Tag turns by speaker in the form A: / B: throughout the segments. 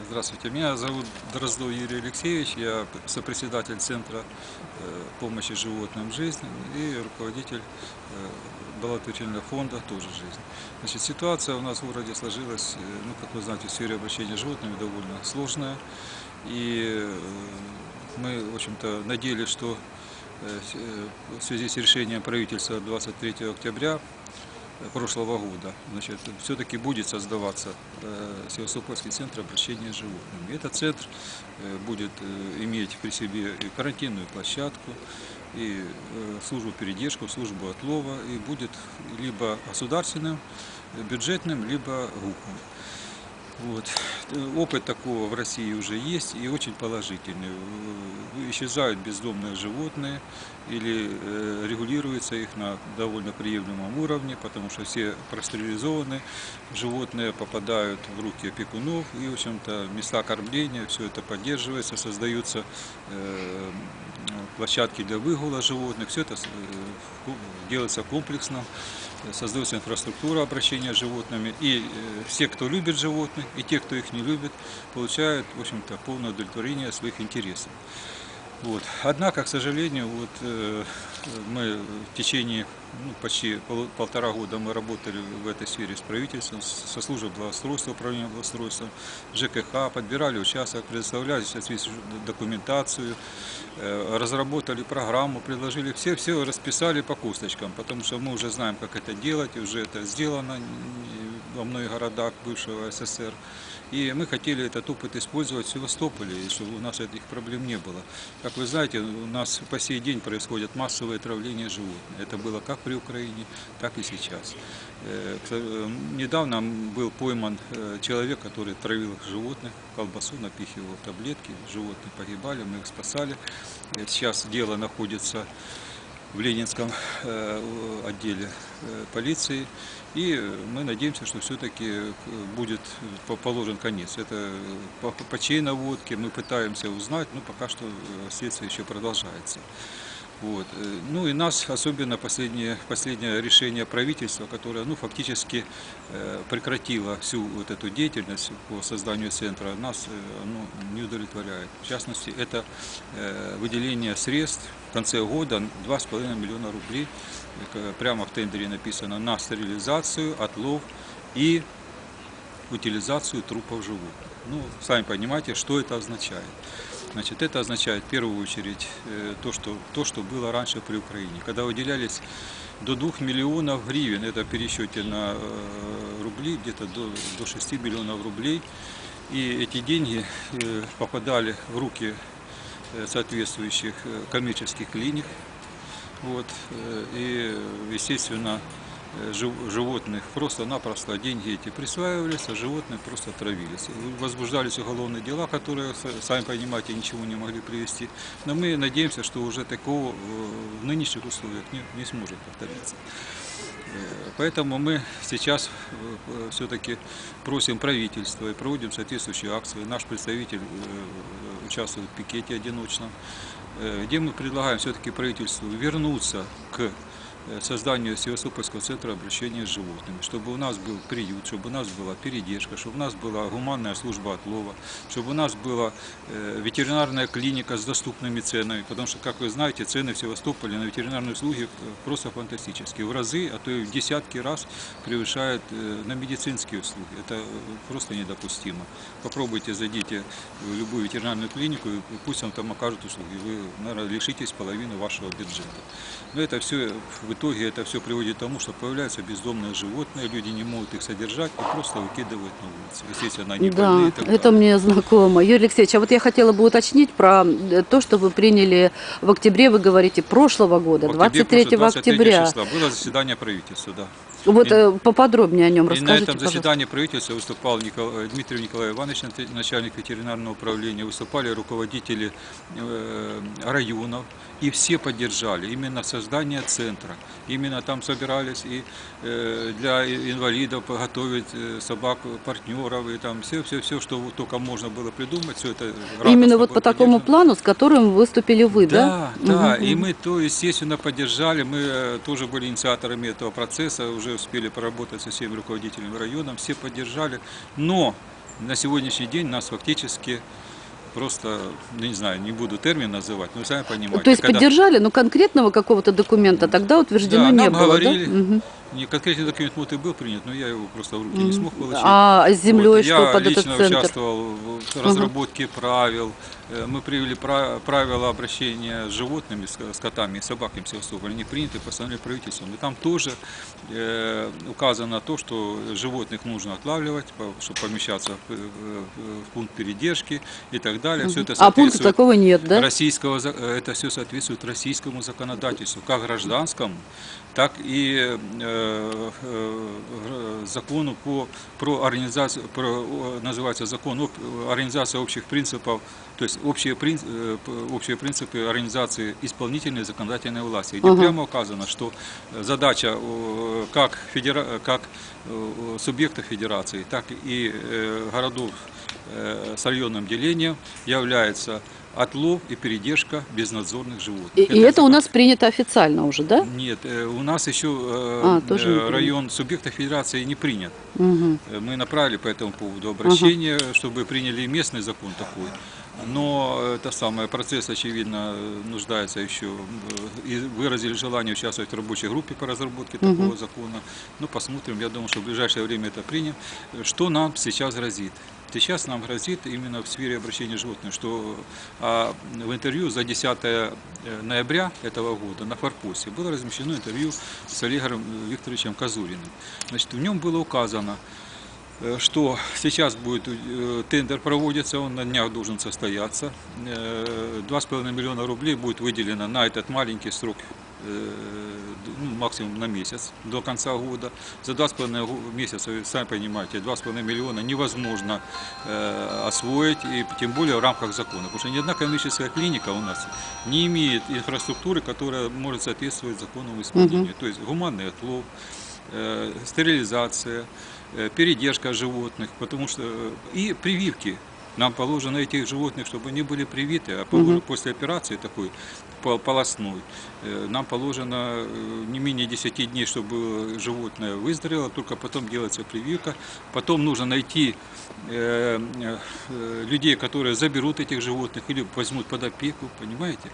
A: Здравствуйте, меня зовут Дроздов Юрий Алексеевич, я сопредседатель Центра помощи животным «Жизнь» и руководитель благотворительного фонда «Тоже жизнь». Значит, ситуация у нас в городе сложилась, ну, как вы знаете, в сфере обращения с животными довольно сложная. И мы, в общем-то, надеялись, что в связи с решением правительства 23 октября прошлого года, значит, все-таки будет создаваться Севастопольский центр обращения с животными. Этот центр будет иметь при себе и карантинную площадку, и службу передержку, службу отлова, и будет либо государственным, бюджетным, либо ГУКом. Вот. Опыт такого в России уже есть и очень положительный. Исчезают бездомные животные или регулируется их на довольно приемлемом уровне, потому что все простерилизованные животные попадают в руки опекунов, и, в общем-то, места кормления, все это поддерживается, создаются площадки для выгула животных, все это делается комплексно, создается инфраструктура обращения с животными, и все, кто любит животных, и те, кто их не любит, получают, в общем-то, полное удовлетворение своих интересов. Вот. Однако, к сожалению, мы в течение почти полтора года мы работали в этой сфере с правительством, со службой благоустройства, управлением благоустройства, ЖКХ, подбирали участок, предоставляли соответствующую документацию, разработали программу, предложили все расписали по косточкам, потому что мы уже знаем, как это делать, уже это сделано во многих городах бывшего СССР. И мы хотели этот опыт использовать в Севастополе, чтобы у нас этих проблем не было. Как вы знаете, у нас по сей день происходит массовое травление животных. Это было как при Украине, так и сейчас. Недавно был пойман человек, который травил животных, колбасу напихивал в таблетки, животные погибали, мы их спасали. Сейчас дело находится в Ленинском отделе полиции, и мы надеемся, что все-таки будет положен конец. Это по чьей наводке мы пытаемся узнать, но пока что следствие еще продолжается. Вот. Ну и нас, особенно последнее решение правительства, которое фактически прекратило всю вот эту деятельность по созданию центра, нас не удовлетворяет. В частности, это выделение средств в конце года 2,5 миллиона рублей, прямо в тендере написано, на стерилизацию, отлов и утилизацию трупов животных. Ну, сами понимаете, что это означает. Значит, это означает в первую очередь то, что было раньше при Украине, когда выделялись до 2 миллионов гривен, это в пересчете на рубли, где-то до 6 миллионов рублей, и эти деньги попадали в руки соответствующих коммерческих клиник, вот, и, естественно, животных просто-напросто деньги эти присваивались, а животные просто травились. Возбуждались уголовные дела, которые, сами понимаете, ничего не могли привести. Но мы надеемся, что уже такого в нынешних условиях не сможет повториться. Поэтому мы сейчас все-таки просим правительства и проводим соответствующие акции. Наш представитель участвует в пикете одиночном, где мы предлагаем все-таки правительству вернуться к созданию Севастопольского центра обращения с животными, чтобы у нас был приют, чтобы у нас была передержка, чтобы у нас была гуманная служба отлова, чтобы у нас была ветеринарная клиника с доступными ценами, потому что, как вы знаете, цены в Севастополе на ветеринарные услуги просто фантастические, в разы, а то и в десятки раз превышают на медицинские услуги. Это просто недопустимо. Попробуйте, зайдите в любую ветеринарную клинику, и пусть вам там окажут услуги, вы, наверное, лишитесь половины вашего бюджета. Но это все в итоге приводит к тому, что появляются бездомные животные, люди не могут их содержать и просто выкидывают на улицу. Естественно, они больные.
B: Да, это мне знакомо. Юрий Алексеевич, а вот я хотела бы уточнить про то, что вы приняли в октябре, вы говорите, прошлого года, 23 октября.
A: Числа было заседание правительства, да.
B: Вот поподробнее о нем расскажите,
A: на этом
B: пожалуйста.
A: заседании правительства выступал Дмитрий Николаевич Иванович, начальник ветеринарного управления, выступали руководители районов, и все поддержали именно создание центра. Именно там собирались и для инвалидов готовить собак, партнеров, и там все, что только можно было придумать, все это
B: именно вот по такому плану, с которым выступили вы, да?
A: Да, и мы то, естественно, поддержали, мы тоже были инициаторами этого процесса, уже успели поработать со всеми руководителями района, все поддержали, но на сегодняшний день нас фактически просто, ну, не знаю, не буду термин называть, но вы сами понимаете.
B: То есть поддержали, но конкретного какого-то документа тогда утверждено
A: Да,
B: не
A: нам
B: было,
A: говорили,
B: да? Мгм.
A: не конкретный документ вот и был принят, но я его просто в руки не смог получить.
B: А с землей
A: Вот,
B: что
A: я
B: под этот
A: лично
B: центр?
A: участвовал в разработке правил. Мы привели правила обращения с животными, с котами и собаками Севастополя. Они приняты постановлением правительством. И там тоже указано то, что животных нужно отлавливать, чтобы помещаться в пункт передержки и так далее. Все это
B: А пункта такого нет, да?
A: это все соответствует российскому законодательству, как гражданскому, так и закону про организацию, называется закон об организации общих принципов, то есть общие принципы организации исполнительной и законодательной власти, где прямо указано, что задача как субъектов федерации, так и городов с районным делением является отлов и передержка безнадзорных животных.
B: И это у нас принято официально уже, да?
A: Нет, у нас еще
B: тоже не принято.
A: район субъекта федерации не принят.
B: Угу.
A: Мы направили по этому поводу обращение, чтобы приняли местный закон такой. Но это самое, процесс, очевидно, нуждается еще, и выразили желание участвовать в рабочей группе по разработке такого закона. Ну, посмотрим, я думаю, что в ближайшее время это примем. Что нам сейчас грозит? Сейчас нам грозит именно в сфере обращения животных, что в интервью за 10 ноября этого года на Форпосте было размещено интервью с Олегом Викторовичем Козуриным. Значит, в нем было указано, что сейчас будет тендер проводится, он на днях должен состояться. 2,5 миллиона рублей будет выделено на этот маленький срок, максимум на месяц до конца года. За 2,5 месяца, вы сами понимаете, 2,5 миллиона невозможно освоить, и тем более в рамках закона. Потому что ни одна коммерческая клиника у нас не имеет инфраструктуры, которая может соответствовать законному исполнению. То есть гуманный отлов, стерилизация, передержка животных, потому что и прививки. Нам положено этих животных, чтобы они были привиты, а положено после операции такой полостной, нам положено не менее 10 дней, чтобы животное выздоровело, только потом делается прививка. Потом нужно найти людей, которые заберут этих животных или возьмут под опеку, понимаете?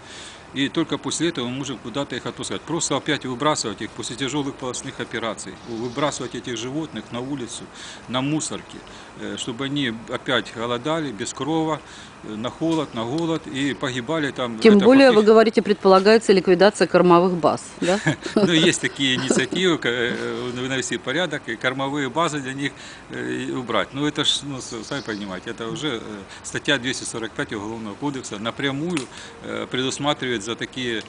A: И только после этого мы можем куда-то их отпускать. Просто опять выбрасывать их после тяжелых полостных операций, выбрасывать этих животных на улицу, на мусорки, чтобы они опять голодали, без крова, на холод, на голод и погибали там.
B: Тем более, вы говорите, предполагается ликвидация кормовых баз, да?
A: Ну, есть такие инициативы, навести порядок, и кормовые базы для них убрать. Ну, это ж, ну, сами понимаете, это уже статья 245 Уголовного кодекса напрямую предусматривает за такие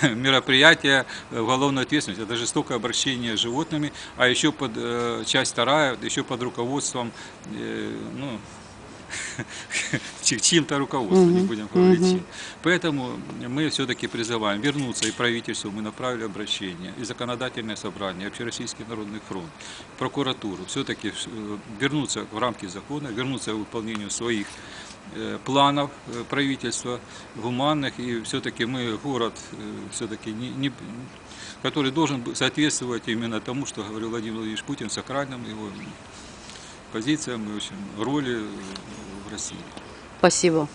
A: мероприятия уголовную ответственность. Это жестокое обращение с животными, а еще под часть 2, еще под руководством, ну, чьим-то руководством, не будем говорить чьим. Поэтому мы все-таки призываем вернуться и правительству, мы направили обращение, и законодательное собрание, и Общероссийский народный фронт, прокуратуру, все-таки вернуться в рамки закона, вернуться к выполнению своих планов правительства, гуманных, и все-таки мы город, все-таки который должен соответствовать именно тому, что говорил Владимир Владимирович Путин, сакральным его позициям и, в общем, роли в России.
B: Спасибо.